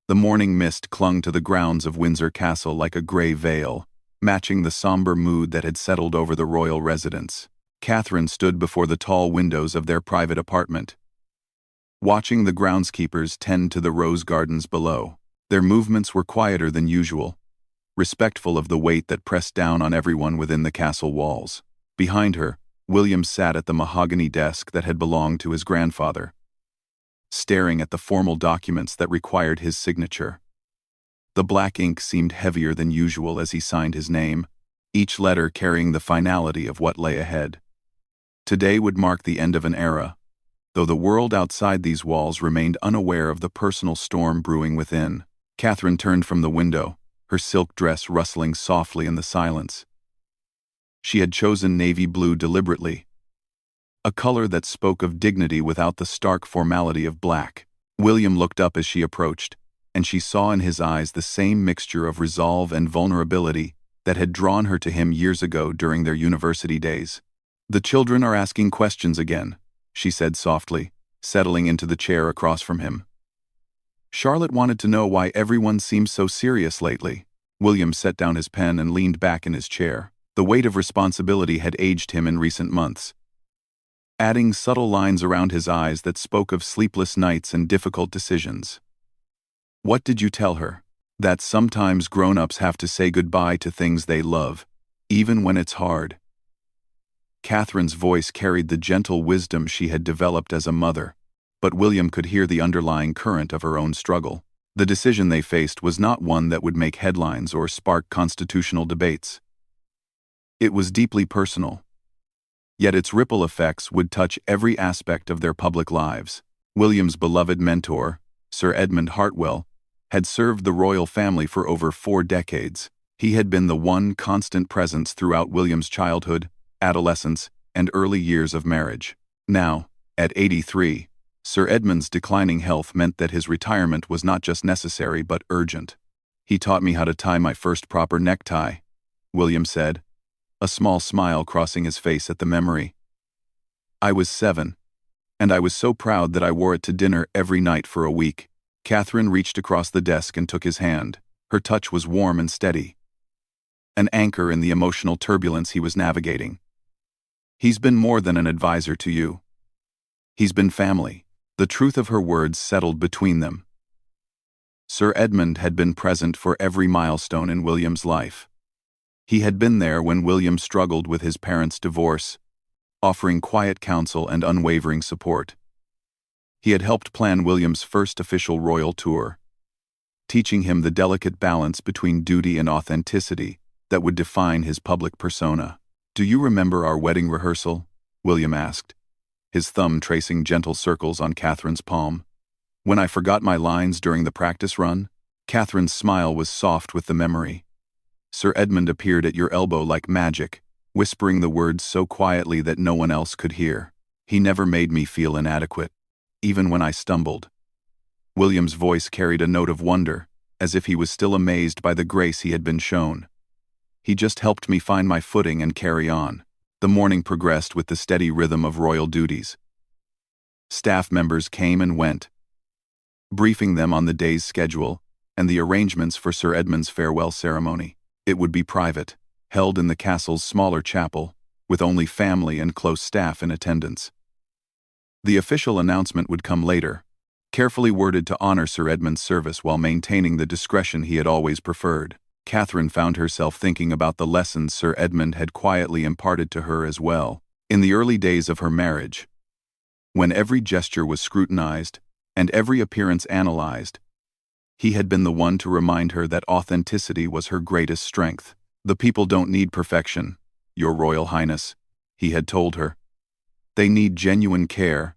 The morning mist clung to the grounds of Windsor Castle like a grey veil, matching the somber mood that had settled over the royal residence. Catherine stood before the tall windows of their private apartment, watching the groundskeepers tend to the rose gardens below. Their movements were quieter than usual, respectful of the weight that pressed down on everyone within the castle walls. Behind her, William sat at the mahogany desk that had belonged to his grandfather, staring at the formal documents that required his signature. The black ink seemed heavier than usual as he signed his name, each letter carrying the finality of what lay ahead. Today would mark the end of an era, though the world outside these walls remained unaware of the personal storm brewing within. Catherine turned from the window, her silk dress rustling softly in the silence. She had chosen navy blue deliberately, a color that spoke of dignity without the stark formality of black. William looked up as she approached, and she saw in his eyes the same mixture of resolve and vulnerability that had drawn her to him years ago during their university days. "The children are asking questions again," she said softly, settling into the chair across from him. "Charlotte wanted to know why everyone seems so serious lately." William set down his pen and leaned back in his chair. The weight of responsibility had aged him in recent months, adding subtle lines around his eyes that spoke of sleepless nights and difficult decisions. "What did you tell her?" "That sometimes grown-ups have to say goodbye to things they love, even when it's hard." Catherine's voice carried the gentle wisdom she had developed as a mother, but William could hear the underlying current of her own struggle. The decision they faced was not one that would make headlines or spark constitutional debates. It was deeply personal, yet its ripple effects would touch every aspect of their public lives. William's beloved mentor, Sir Edmund Hartwell, had served the royal family for over 4 decades. He had been the one constant presence throughout William's childhood, adolescence, and early years of marriage. Now, at 83, Sir Edmund's declining health meant that his retirement was not just necessary but urgent. "He taught me how to tie my first proper necktie," William said, a small smile crossing his face at the memory. "I was 7, and I was so proud that I wore it to dinner every night for a week." Catherine reached across the desk and took his hand. Her touch was warm and steady, an anchor in the emotional turbulence he was navigating. "He's been more than an advisor to you. He's been family." The truth of her words settled between them. Sir Edmund had been present for every milestone in William's life. He had been there when William struggled with his parents' divorce, offering quiet counsel and unwavering support. He had helped plan William's first official royal tour, teaching him the delicate balance between duty and authenticity that would define his public persona. "Do you remember our wedding rehearsal?" William asked, his thumb tracing gentle circles on Catherine's palm. "When I forgot my lines during the practice run?" Catherine's smile was soft with the memory. "Sir Edmund appeared at your elbow like magic, whispering the words so quietly that no one else could hear. He never made me feel inadequate, even when I stumbled." William's voice carried a note of wonder, as if he was still amazed by the grace he had been shown. "He just helped me find my footing and carry on." The morning progressed with the steady rhythm of royal duties. Staff members came and went, briefing them on the day's schedule and the arrangements for Sir Edmund's farewell ceremony. It would be private, held in the castle's smaller chapel, with only family and close staff in attendance. The official announcement would come later, carefully worded to honor Sir Edmund's service while maintaining the discretion he had always preferred. Catherine found herself thinking about the lessons Sir Edmund had quietly imparted to her as well. In the early days of her marriage, when every gesture was scrutinized and every appearance analyzed, he had been the one to remind her that authenticity was her greatest strength. "The people don't need perfection, Your Royal Highness," he had told her. "They need genuine care,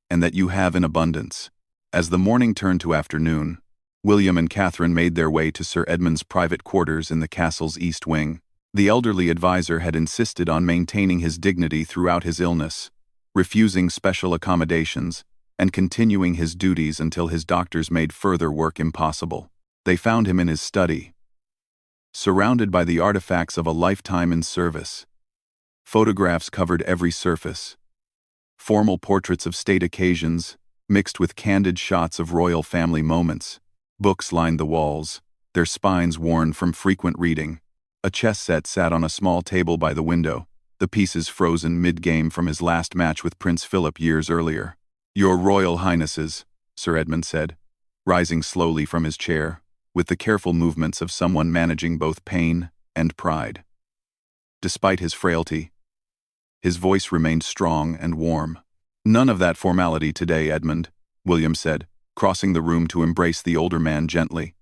and that you have in abundance." As the morning turned to afternoon, William and Catherine made their way to Sir Edmund's private quarters in the castle's east wing. The elderly advisor had insisted on maintaining his dignity throughout his illness, refusing special accommodations, and continuing his duties until his doctors made further work impossible. They found him in his study, surrounded by the artifacts of a lifetime in service. Photographs covered every surface. Formal portraits of state occasions, mixed with candid shots of royal family moments. Books lined the walls, their spines worn from frequent reading. A chess set sat on a small table by the window, the pieces frozen mid-game from his last match with Prince Philip years earlier. "Your Royal Highnesses," Sir Edmund said, rising slowly from his chair, with the careful movements of someone managing both pain and pride. Despite his frailty, his voice remained strong and warm. "None of that formality today, Edmund," William said, crossing the room to embrace the older man gently.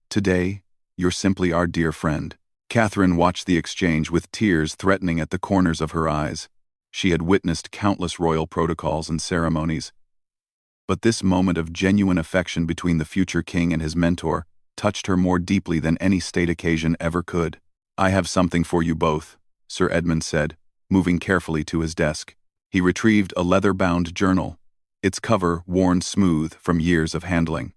"Today, you're simply our dear friend." Catherine watched the exchange with tears threatening at the corners of her eyes. She had witnessed countless royal protocols and ceremonies, but this moment of genuine affection between the future king and his mentor touched her more deeply than any state occasion ever could. "I have something for you both," Sir Edmund said, moving carefully to his desk. He retrieved a leather-bound journal, its cover worn smooth from years of handling.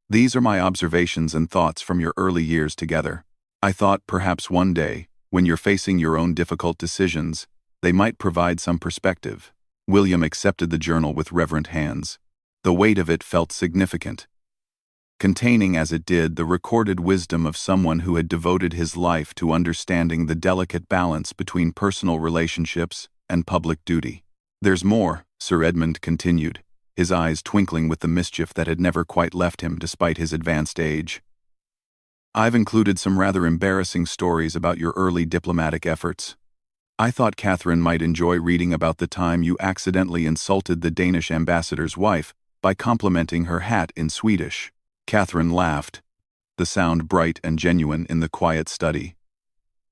"These are my observations and thoughts from your early years together. I thought perhaps one day, when you're facing your own difficult decisions, they might provide some perspective." William accepted the journal with reverent hands. The weight of it felt significant, containing as it did the recorded wisdom of someone who had devoted his life to understanding the delicate balance between personal relationships and public duty. "There's more," Sir Edmund continued, his eyes twinkling with the mischief that had never quite left him despite his advanced age. "I've included some rather embarrassing stories about your early diplomatic efforts. I thought Catherine might enjoy reading about the time you accidentally insulted the Danish ambassador's wife by complimenting her hat in Swedish." Catherine laughed, the sound bright and genuine in the quiet study.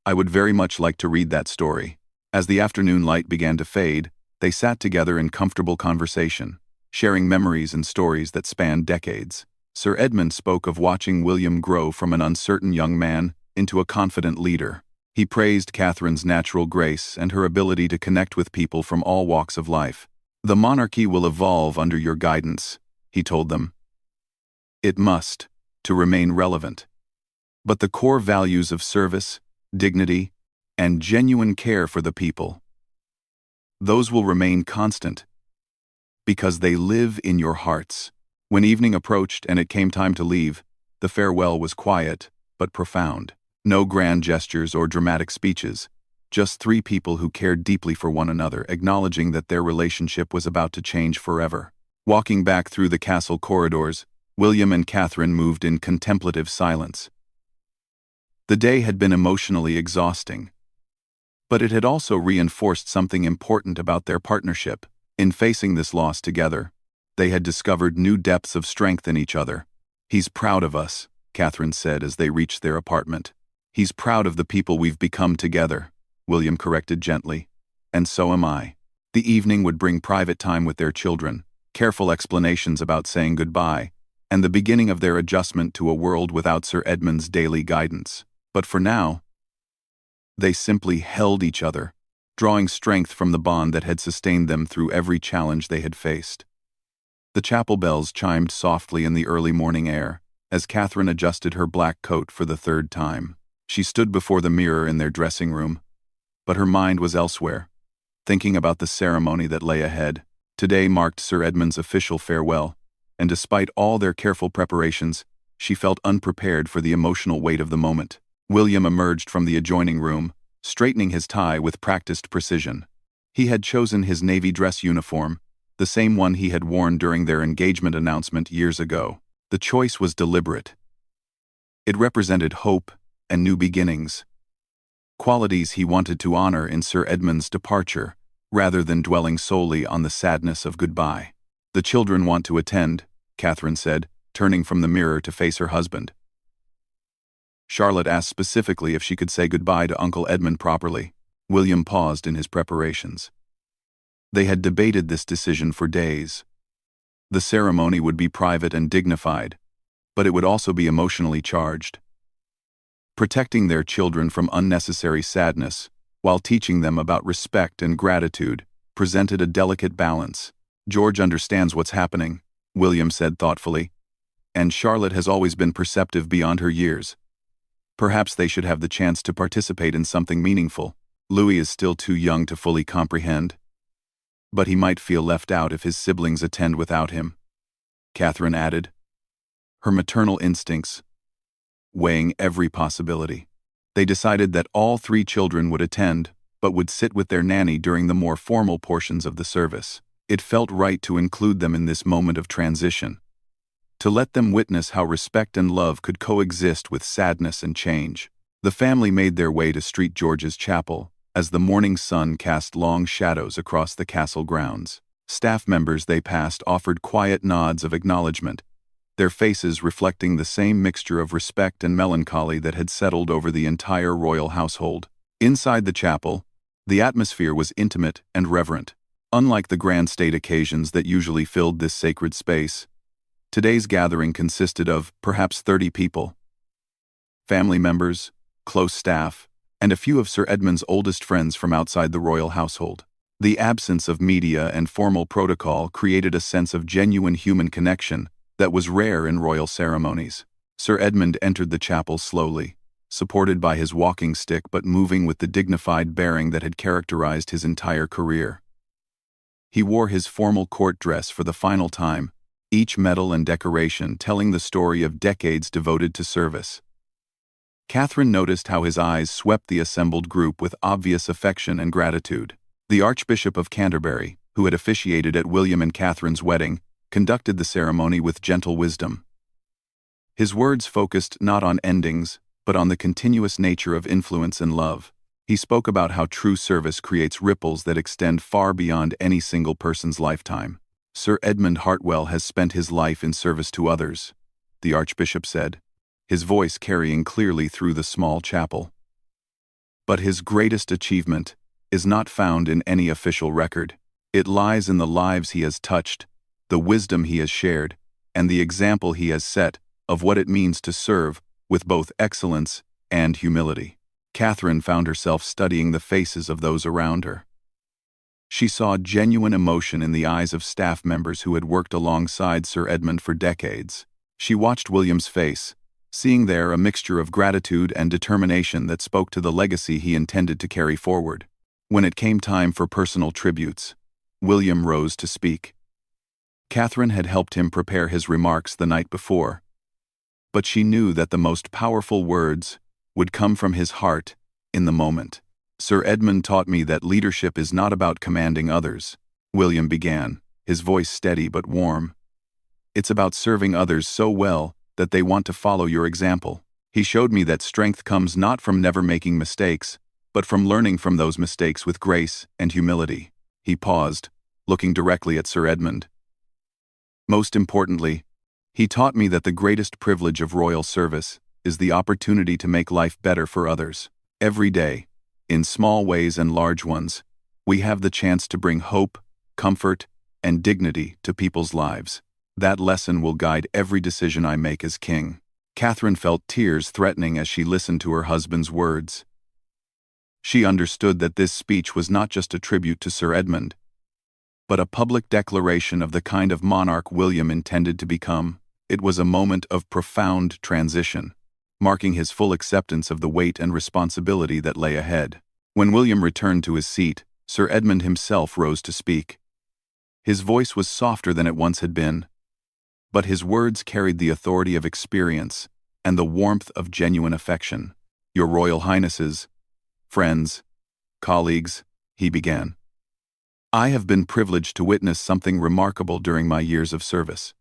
"I would very much like to read that story." As the afternoon light began to fade, they sat together in comfortable conversation, sharing memories and stories that spanned decades. Sir Edmund spoke of watching William grow from an uncertain young man into a confident leader. He praised Catherine's natural grace and her ability to connect with people from all walks of life. "The monarchy will evolve under your guidance," he told them. "It must, to remain relevant. But the core values of service, dignity, and genuine care for the people, those will remain constant, because they live in your hearts." When evening approached and it came time to leave, the farewell was quiet but profound. No grand gestures or dramatic speeches, just three people who cared deeply for one another, acknowledging that their relationship was about to change forever. Walking back through the castle corridors, William and Catherine moved in contemplative silence. The day had been emotionally exhausting, but it had also reinforced something important about their partnership. In facing this loss together, they had discovered new depths of strength in each other. "He's proud of us," Catherine said as they reached their apartment. "He's proud of the people we've become together," William corrected gently. "And so am I." The evening would bring private time with their children, careful explanations about saying goodbye, and the beginning of their adjustment to a world without Sir Edmund's daily guidance. But for now, they simply held each other, drawing strength from the bond that had sustained them through every challenge they had faced. The chapel bells chimed softly in the early morning air, as Catherine adjusted her black coat for the third time. She stood before the mirror in their dressing room, but her mind was elsewhere, thinking about the ceremony that lay ahead. Today marked Sir Edmund's official farewell, and despite all their careful preparations, she felt unprepared for the emotional weight of the moment. William emerged from the adjoining room, straightening his tie with practiced precision. He had chosen his navy dress uniform, the same one he had worn during their engagement announcement years ago. The choice was deliberate. It represented hope and new beginnings, qualities he wanted to honor in Sir Edmund's departure, rather than dwelling solely on the sadness of goodbye. "The children want to attend," Catherine said, turning from the mirror to face her husband. Charlotte asked specifically if she could say goodbye to Uncle Edmund properly. William paused in his preparations. They had debated this decision for days. The ceremony would be private and dignified, but it would also be emotionally charged. Protecting their children from unnecessary sadness, while teaching them about respect and gratitude, presented a delicate balance. "George understands what's happening," William said thoughtfully, "and Charlotte has always been perceptive beyond her years. Perhaps they should have the chance to participate in something meaningful. Louis is still too young to fully comprehend, but he might feel left out if his siblings attend without him," Catherine added, her maternal instincts weighing every possibility. They decided that all three children would attend, but would sit with their nanny during the more formal portions of the service. It felt right to include them in this moment of transition, to let them witness how respect and love could coexist with sadness and change. The family made their way to St. George's Chapel, as the morning sun cast long shadows across the castle grounds. Staff members they passed offered quiet nods of acknowledgement, their faces reflecting the same mixture of respect and melancholy that had settled over the entire royal household. Inside the chapel, the atmosphere was intimate and reverent. Unlike the grand state occasions that usually filled this sacred space, today's gathering consisted of perhaps 30 people. Family members, close staff, and a few of Sir Edmund's oldest friends from outside the royal household. The absence of media and formal protocol created a sense of genuine human connection that was rare in royal ceremonies. Sir Edmund entered the chapel slowly, supported by his walking stick but moving with the dignified bearing that had characterized his entire career. He wore his formal court dress for the final time, each medal and decoration telling the story of decades devoted to service. Catherine noticed how his eyes swept the assembled group with obvious affection and gratitude. The Archbishop of Canterbury, who had officiated at William and Catherine's wedding, conducted the ceremony with gentle wisdom. His words focused not on endings, but on the continuous nature of influence and love. He spoke about how true service creates ripples that extend far beyond any single person's lifetime. Sir Edmund Hartwell has spent his life in service to others, the Archbishop said, his voice carrying clearly through the small chapel. But his greatest achievement is not found in any official record. It lies in the lives he has touched, the wisdom he has shared, and the example he has set of what it means to serve with both excellence and humility. Catherine found herself studying the faces of those around her. She saw genuine emotion in the eyes of staff members who had worked alongside Sir Edmund for decades. She watched William's face, seeing there a mixture of gratitude and determination that spoke to the legacy he intended to carry forward. When it came time for personal tributes, William rose to speak. Catherine had helped him prepare his remarks the night before, but she knew that the most powerful words would come from his heart in the moment. Sir Edmund taught me that leadership is not about commanding others, William began, his voice steady but warm. It's about serving others so well that they want to follow your example. He showed me that strength comes not from never making mistakes, but from learning from those mistakes with grace and humility. He paused, looking directly at Sir Edmund. Most importantly, he taught me that the greatest privilege of royal service is the opportunity to make life better for others. Every day, in small ways and large ones, we have the chance to bring hope, comfort, and dignity to people's lives. That lesson will guide every decision I make as king. Catherine felt tears threatening as she listened to her husband's words. She understood that this speech was not just a tribute to Sir Edmund, but a public declaration of the kind of monarch William intended to become. It was a moment of profound transition, marking his full acceptance of the weight and responsibility that lay ahead. When William returned to his seat, Sir Edmund himself rose to speak. His voice was softer than it once had been, but his words carried the authority of experience and the warmth of genuine affection. "Your Royal Highnesses, friends, colleagues," he began. "I have been privileged to witness something remarkable during my years of service.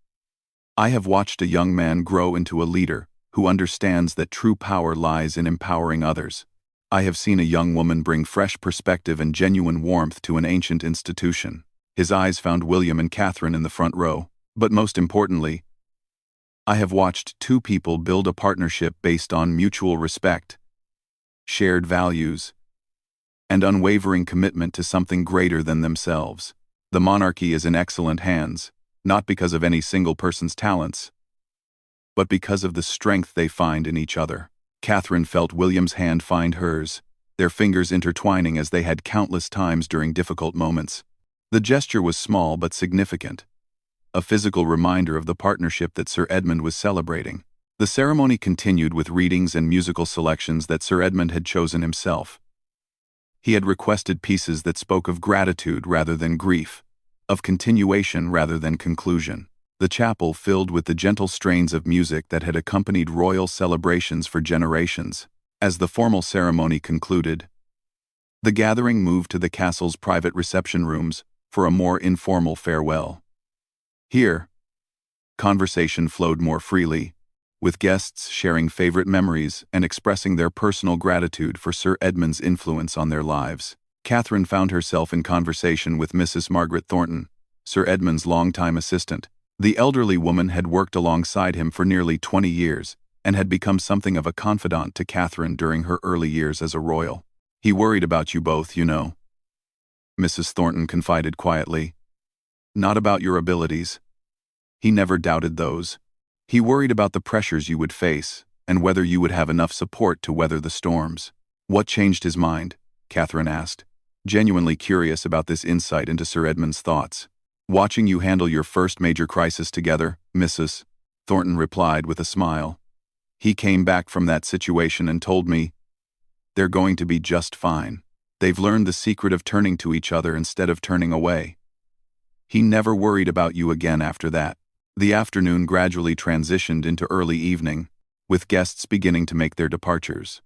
I have watched a young man grow into a leader who understands that true power lies in empowering others. I have seen a young woman bring fresh perspective and genuine warmth to an ancient institution." His eyes found William and Catherine in the front row. "But most importantly, I have watched two people build a partnership based on mutual respect, shared values, and unwavering commitment to something greater than themselves. The monarchy is in excellent hands, not because of any single person's talents, but because of the strength they find in each other." Catherine felt William's hand find hers, their fingers intertwining as they had countless times during difficult moments. The gesture was small but significant, a physical reminder of the partnership that Sir Edmund was celebrating. The ceremony continued with readings and musical selections that Sir Edmund had chosen himself. He had requested pieces that spoke of gratitude rather than grief, of continuation rather than conclusion. the chapel filled with the gentle strains of music that had accompanied royal celebrations for generations. As the formal ceremony concluded, the gathering moved to the castle's private reception rooms for a more informal farewell. Here, conversation flowed more freely, with guests sharing favorite memories and expressing their personal gratitude for Sir Edmund's influence on their lives. Catherine found herself in conversation with Mrs. Margaret Thornton, Sir Edmund's longtime assistant. The elderly woman had worked alongside him for nearly 20 years and had become something of a confidant to Catherine during her early years as a royal. "He worried about you both, you know," Mrs. Thornton confided quietly. "Not about your abilities. He never doubted those. He worried about the pressures you would face and whether you would have enough support to weather the storms." "What changed his mind?" Catherine asked, genuinely curious about this insight into Sir Edmund's thoughts. "Watching you handle your first major crisis together, Mrs. Thornton replied with a smile. "He came back from that situation and told me, they're going to be just fine. They've learned the secret of turning to each other instead of turning away. He never worried about you again after that." The afternoon gradually transitioned into early evening, with guests beginning to make their departures.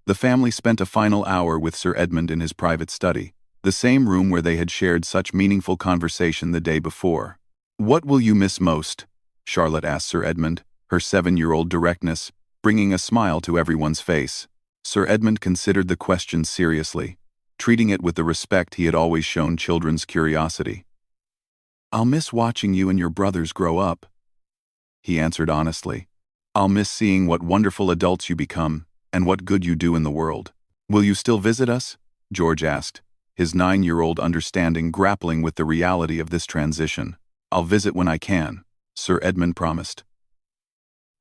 The family spent a final hour with Sir Edmund in his private study, the same room where they had shared such meaningful conversation the day before. "What will you miss most?" Charlotte asked Sir Edmund, her 7-year-old directness bringing a smile to everyone's face. Sir Edmund considered the question seriously, treating it with the respect he had always shown children's curiosity. "I'll miss watching you and your brothers grow up," he answered honestly. "I'll miss seeing what wonderful adults you become and what good you do in the world." "Will you still visit us?" George asked, his 9-year-old understanding grappling with the reality of this transition. "I'll visit when I can," Sir Edmund promised.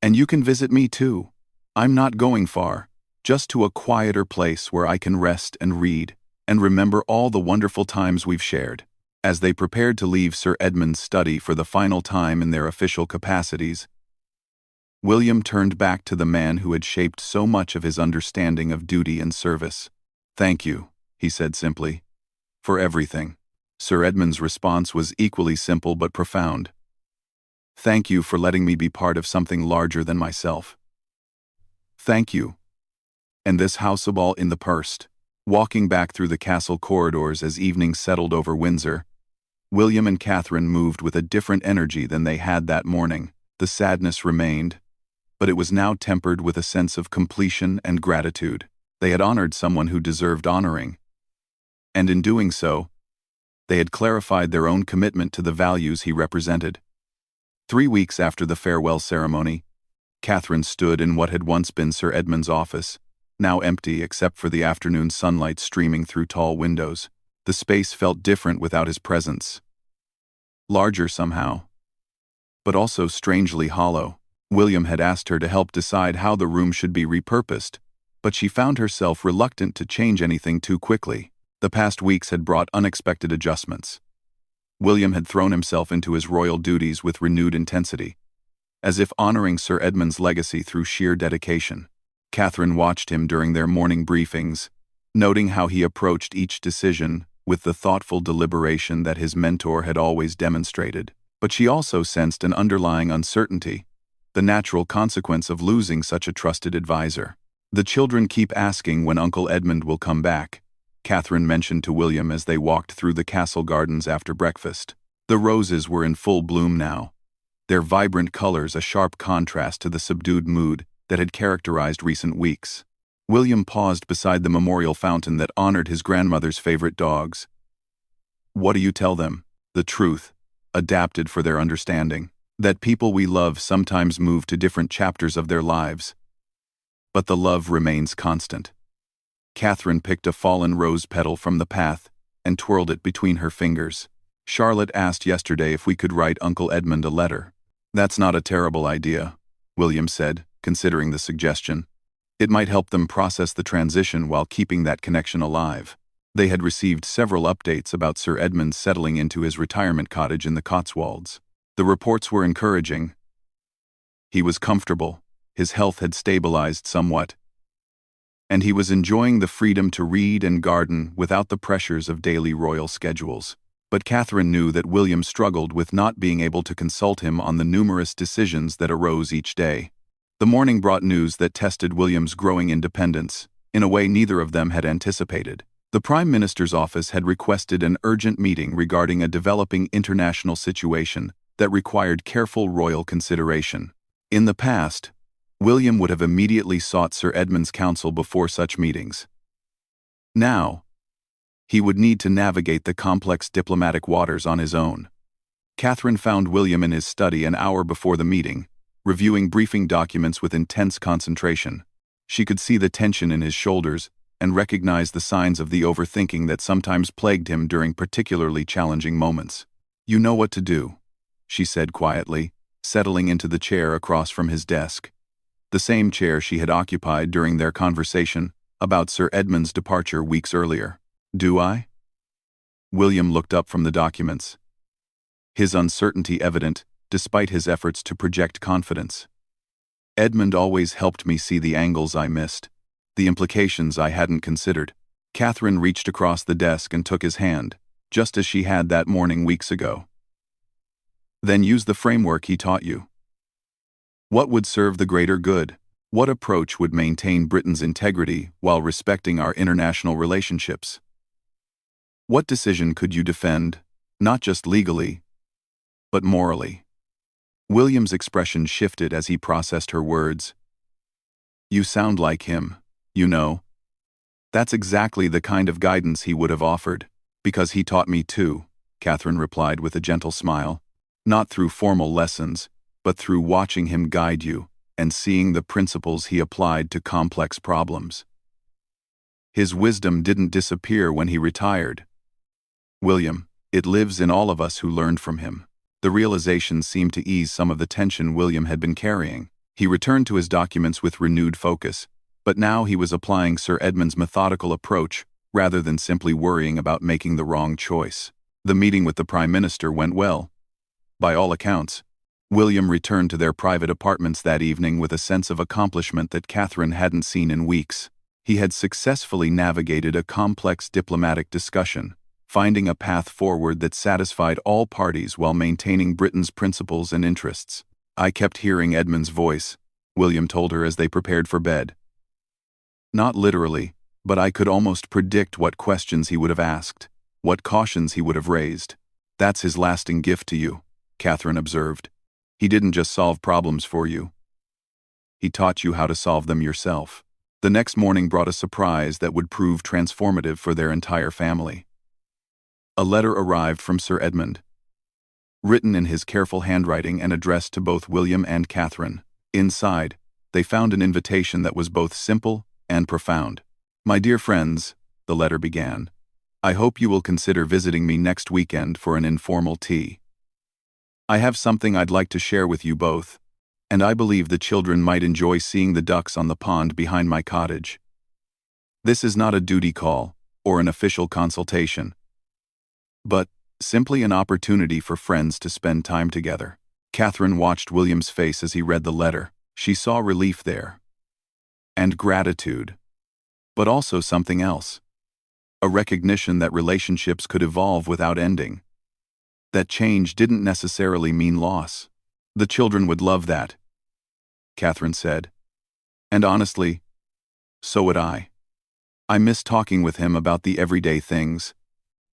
"And you can visit me too. I'm not going far, just to a quieter place where I can rest and read and remember all the wonderful times we've shared." As they prepared to leave Sir Edmund's study for the final time in their official capacities, William turned back to the man who had shaped so much of his understanding of duty and service. "Thank you," he said simply, "for everything." Sir Edmund's response was equally simple but profound. "Thank you for letting me be part of something larger than myself." "Thank you." And this house of all in the purse. Walking back through the castle corridors as evening settled over Windsor, William and Catherine moved with a different energy than they had that morning. The sadness remained, but it was now tempered with a sense of completion and gratitude. They had honored someone who deserved honoring, and in doing so, they had clarified their own commitment to the values he represented. 3 weeks after the farewell ceremony, Catherine stood in what had once been Sir Edmund's office, now empty except for the afternoon sunlight streaming through tall windows. The space felt different without his presence. Larger somehow, but also strangely hollow. William had asked her to help decide how the room should be repurposed, but she found herself reluctant to change anything too quickly. The past weeks had brought unexpected adjustments. William had thrown himself into his royal duties with renewed intensity, as if honoring Sir Edmund's legacy through sheer dedication. Catherine watched him during their morning briefings, noting how he approached each decision with the thoughtful deliberation that his mentor had always demonstrated. But she also sensed an underlying uncertainty, the natural consequence of losing such a trusted advisor. "The children keep asking when Uncle Edmund will come back," Catherine mentioned to William as they walked through the castle gardens after breakfast. The roses were in full bloom now, their vibrant colors a sharp contrast to the subdued mood that had characterized recent weeks. William paused beside the memorial fountain that honored his grandmother's favorite dogs. "What do you tell them?" "The truth, adapted for their understanding. That people we love sometimes move to different chapters of their lives, but the love remains constant." Catherine picked a fallen rose petal from the path and twirled it between her fingers. "Charlotte asked yesterday if we could write Uncle Edmund a letter." "That's not a terrible idea," William said, considering the suggestion. "It might help them process the transition while keeping that connection alive." They had received several updates about Sir Edmund settling into his retirement cottage in the Cotswolds. The reports were encouraging. He was comfortable, his health had stabilized somewhat, and he was enjoying the freedom to read and garden without the pressures of daily royal schedules. But Catherine knew that William struggled with not being able to consult him on the numerous decisions that arose each day. The morning brought news that tested William's growing independence, in a way neither of them had anticipated. The Prime Minister's office had requested an urgent meeting regarding a developing international situation that required careful royal consideration. In the past, William would have immediately sought Sir Edmund's counsel before such meetings. Now, he would need to navigate the complex diplomatic waters on his own. Catherine found William in his study an hour before the meeting, reviewing briefing documents with intense concentration. She could see the tension in his shoulders and recognized the signs of the overthinking that sometimes plagued him during particularly challenging moments. "You know what to do," she said quietly, settling into the chair across from his desk. The same chair she had occupied during their conversation about Sir Edmund's departure weeks earlier. "Do I?" William looked up from the documents, his uncertainty evident despite his efforts to project confidence. "Edmund always helped me see the angles I missed, the implications I hadn't considered." Catherine reached across the desk and took his hand, just as she had that morning weeks ago. "Then use the framework he taught you. What would serve the greater good? What approach would maintain Britain's integrity while respecting our international relationships? What decision could you defend, not just legally, but morally?" William's expression shifted as he processed her words. "You sound like him, you know." "That's exactly the kind of guidance he would have offered, because he taught me too," Catherine replied with a gentle smile. "Not through formal lessons, but through watching him guide you and seeing the principles he applied to complex problems. His wisdom didn't disappear when he retired. William, it lives in all of us who learned from him." The realization seemed to ease some of the tension William had been carrying. He returned to his documents with renewed focus, but now he was applying Sir Edmund's methodical approach rather than simply worrying about making the wrong choice. The meeting with the Prime Minister went well. By all accounts, William returned to their private apartments that evening with a sense of accomplishment that Catherine hadn't seen in weeks. He had successfully navigated a complex diplomatic discussion, finding a path forward that satisfied all parties while maintaining Britain's principles and interests. "I kept hearing Edmund's voice," William told her as they prepared for bed. "Not literally, but I could almost predict what questions he would have asked, what cautions he would have raised. That's his lasting gift to you," Catherine observed. "He didn't just solve problems for you. He taught you how to solve them yourself." The next morning brought a surprise that would prove transformative for their entire family. A letter arrived from Sir Edmund, written in his careful handwriting and addressed to both William and Catherine. Inside, they found an invitation that was both simple and profound. "My dear friends," the letter began, "I hope you will consider visiting me next weekend for an informal tea. I have something I'd like to share with you both, and I believe the children might enjoy seeing the ducks on the pond behind my cottage. This is not a duty call or an official consultation, but simply an opportunity for friends to spend time together." Catherine watched William's face as he read the letter. She saw relief there, and gratitude, but also something else. A recognition that relationships could evolve without ending. That change didn't necessarily mean loss. "The children would love that," Catherine said. "And honestly, so would I. I miss talking with him about the everyday things,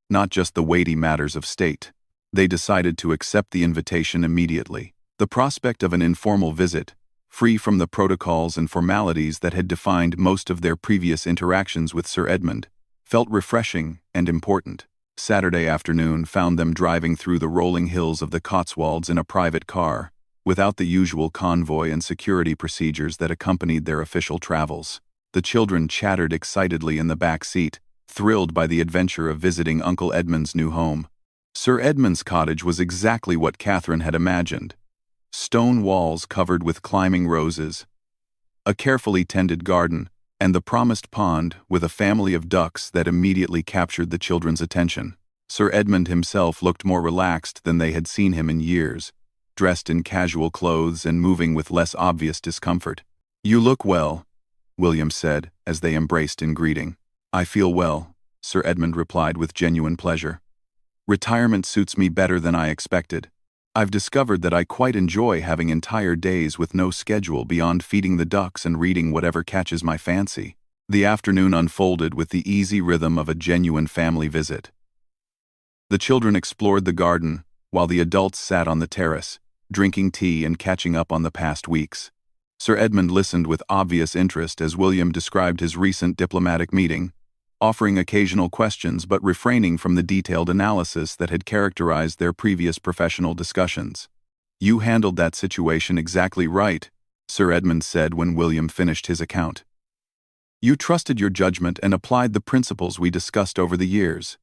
not just the weighty matters of state." They decided to accept the invitation immediately. The prospect of an informal visit, free from the protocols and formalities that had defined most of their previous interactions with Sir Edmund, felt refreshing and important. Saturday afternoon found them driving through the rolling hills of the Cotswolds in a private car, without the usual convoy and security procedures that accompanied their official travels. The children chattered excitedly in the back seat, thrilled by the adventure of visiting Uncle Edmund's new home. Sir Edmund's cottage was exactly what Catherine had imagined. Stone walls covered with climbing roses, a carefully tended garden, and the promised pond with a family of ducks that immediately captured the children's attention. Sir Edmund himself looked more relaxed than they had seen him in years, dressed in casual clothes and moving with less obvious discomfort. "You look well," William said as they embraced in greeting. "I feel well," Sir Edmund replied with genuine pleasure. Retirement suits me better than I expected. I've discovered that I quite enjoy having entire days with no schedule beyond feeding the ducks and reading whatever catches my fancy. The afternoon unfolded with the easy rhythm of a genuine family visit. The children explored the garden, while the adults sat on the terrace, drinking tea and catching up on the past weeks. Sir Edmund listened with obvious interest as William described his recent diplomatic meeting, offering occasional questions but refraining from the detailed analysis that had characterized their previous professional discussions. "You handled that situation exactly right," Sir Edmund said when William finished his account. "You trusted your judgment and applied the principles we discussed over the years.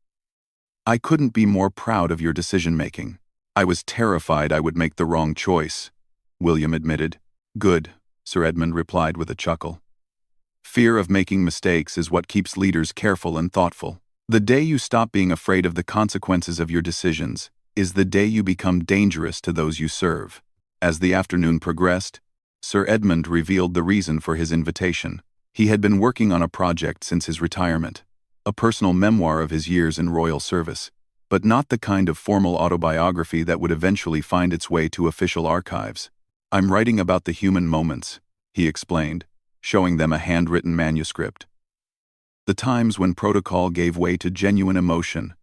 I couldn't be more proud of your decision-making." "I was terrified I would make the wrong choice," William admitted. "Good," Sir Edmund replied with a chuckle. "Fear of making mistakes is what keeps leaders careful and thoughtful. The day you stop being afraid of the consequences of your decisions is the day you become dangerous to those you serve." As the afternoon progressed, Sir Edmund revealed the reason for his invitation. He had been working on a project since his retirement, a personal memoir of his years in royal service, but not the kind of formal autobiography that would eventually find its way to official archives. "I'm writing about the human moments," he explained, showing them a handwritten manuscript. "The times when protocol gave way to genuine emotion,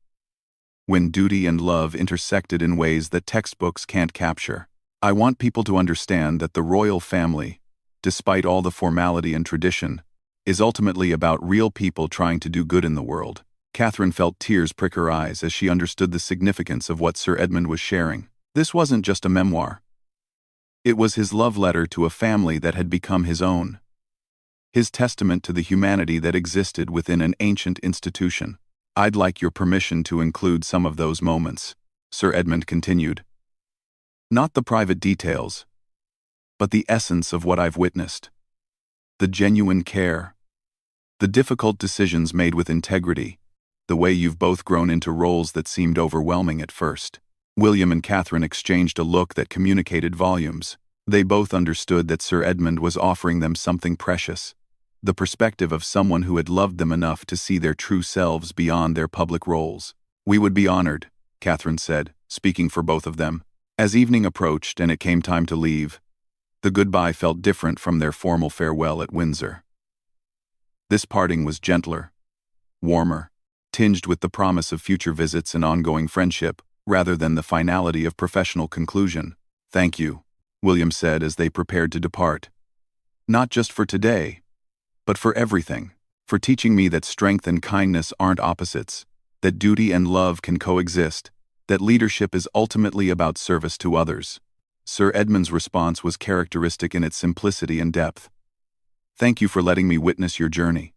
when duty and love intersected in ways that textbooks can't capture. I want people to understand that the royal family, despite all the formality and tradition, is ultimately about real people trying to do good in the world." Catherine felt tears prick her eyes as she understood the significance of what Sir Edmund was sharing. This wasn't just a memoir. It was his love letter to a family that had become his own. His testament to the humanity that existed within an ancient institution. "I'd like your permission to include some of those moments," Sir Edmund continued. "Not the private details, but the essence of what I've witnessed. The genuine care, the difficult decisions made with integrity, the way you've both grown into roles that seemed overwhelming at first." William and Catherine exchanged a look that communicated volumes. They both understood that Sir Edmund was offering them something precious, the perspective of someone who had loved them enough to see their true selves beyond their public roles. "We would be honored," Catherine said, speaking for both of them. As evening approached and it came time to leave, the goodbye felt different from their formal farewell at Windsor. This parting was gentler, warmer, tinged with the promise of future visits and ongoing friendship, rather than the finality of professional conclusion. "Thank you," William said as they prepared to depart. "Not just for today, but for everything. For teaching me that strength and kindness aren't opposites, that duty and love can coexist, that leadership is ultimately about service to others." Sir Edmund's response was characteristic in its simplicity and depth. "Thank you for letting me witness your journey.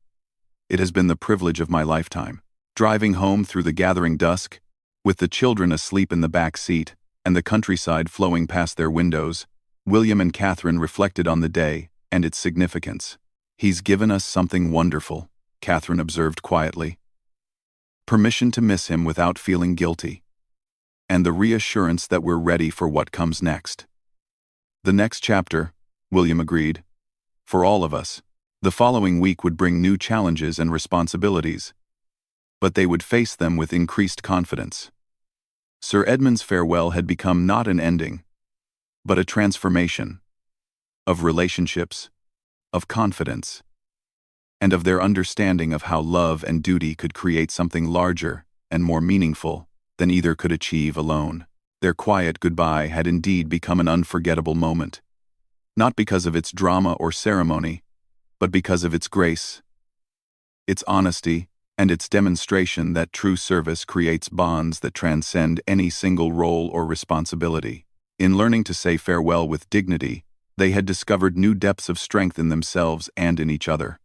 It has been the privilege of my lifetime." Driving home through the gathering dusk, with the children asleep in the back seat and the countryside flowing past their windows, William and Catherine reflected on the day and its significance. "He's given us something wonderful," Catherine observed quietly. "Permission to miss him without feeling guilty, and the reassurance that we're ready for what comes next." "The next chapter," William agreed. "For all of us. The following week would bring new challenges and responsibilities, but they would face them with increased confidence." Sir Edmund's farewell had become not an ending, but a transformation of relationships, of confidence, and of their understanding of how love and duty could create something larger and more meaningful than either could achieve alone. Their quiet goodbye had indeed become an unforgettable moment, not because of its drama or ceremony, but because of its grace, its honesty, and its demonstration that true service creates bonds that transcend any single role or responsibility. In learning to say farewell with dignity, they had discovered new depths of strength in themselves and in each other.